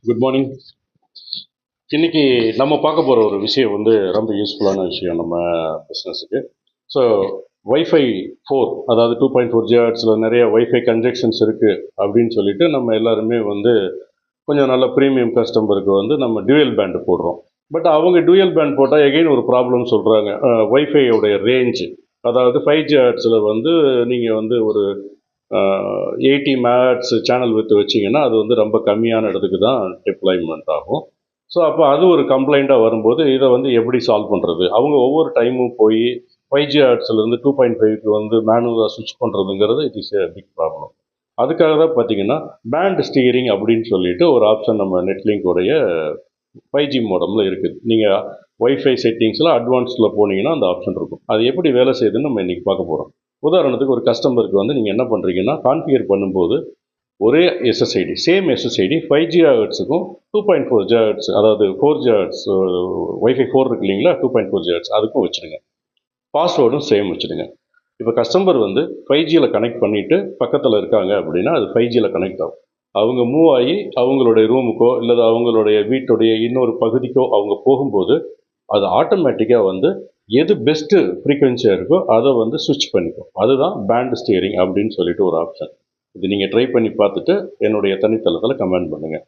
Good morning. இன்னைக்கு நம்ம பார்க்க போகிற ஒரு விஷயம் வந்து ரொம்ப யூஸ்ஃபுல்லான விஷயம் நம்ம பிஸ்னஸுக்கு. ஸோ வைஃபை 4, அதாவது 2.4 ஜிஹெர்ட்ஸில் நிறைய வைஃபை கன்ஜெக்ஷன்ஸ் இருக்குது அப்படின்னு சொல்லிட்டு நம்ம எல்லாருமே வந்து கொஞ்சம் நல்ல ப்ரீமியம் கஸ்டமருக்கு வந்து நம்ம டியூயல் பேண்டு போடுறோம். பட் அவங்க டியூயல் பேண்ட் போட்டால் எகெயின் ஒரு ப்ராப்ளம் சொல்கிறாங்க. வைஃபையோடைய ரேஞ்சு, அதாவது 5 ஜிஹெர்ட்ஸில் வந்து நீங்கள் வந்து ஒரு 80 மேட்ஸ் சேனல் வித்து வச்சிங்கன்னா அது வந்து ரொம்ப கம்மியான இடத்துக்கு தான் டிப்ளாய்மெண்ட் ஆகும். ஸோ அப்போ அது ஒரு கம்ப்ளைண்ட்டாக வரும்போது இதை வந்து எப்படி சால்வ் பண்ணுறது? அவங்க ஒவ்வொரு டைமும் போய் 5G ஹெர்ட்ஸ்லேருந்து 2.5க்கு வந்து மேனுவலாக ஸ்விட்ச் பண்ணுறதுங்கிறது it is a big problem. அதுக்காக தான் பார்த்தீங்கன்னா பேண்ட் ஸ்டீரிங் அப்படின்னு சொல்லிட்டு ஒரு ஆப்ஷன் நம்ம நெட்லிங்கோடைய 5G மோடமில் இருக்குது. நீங்கள் வைஃபை செட்டிங்ஸில் அட்வான்ஸில் போனீங்கன்னா அந்த ஆப்ஷன் இருக்கும். அது எப்படி வேலை செய்யுதுன்னு நம்ம இன்றைக்கி பார்க்க போகிறோம். உதாரணத்துக்கு ஒரு கஸ்டமருக்கு வந்து நீங்கள் என்ன பண்ணுறீங்கன்னா, கான்ஃபிகர் பண்ணும்போது ஒரே எஸ்எஸ்ஐடி, சேம் எஸ்எஸ்ஐடி 5G ஹெர்ட்ஸுக்கும் 2.4 ஜிஹெர்ட்ஸ், அதாவது 4 ஜிஹெர்ட்ஸ் வைஃபை 4 இருக்கு இல்லைங்களா, 2.4 ஜிஹெர்ட்ஸ் அதுக்கும் வச்சுடுங்க. பாஸ்வேர்டும் சேம் வச்சுடுங்க. இப்போ கஸ்டமர் வந்து 5Gயில் கனெக்ட் பண்ணிவிட்டு பக்கத்தில் இருக்காங்க அப்படின்னா அது 5Gயில் கனெக்ட் ஆகும். அவங்க மூவ் ஆகி அவங்களுடைய ரூமுக்கோ இல்லை அவங்களுடைய வீட்டுடைய இன்னொரு பகுதிக்கோ அவங்க போகும்போது அது ஆட்டோமேட்டிக்காக வந்து எது பெஸ்ட்டு ஃப்ரீக்வன்சியாக இருக்கோ அதை வந்து ஸ்விட்ச் பண்ணிக்கும். அதுதான் பேண்ட் ஸ்டியரிங் அப்படின்னு சொல்லிட்டு ஒரு ஆப்ஷன். இது நீங்கள் ட்ரை பண்ணி பார்த்துட்டு என்னுடைய தனித்தளத்தில் கமெண்ட் பண்ணுங்கள்.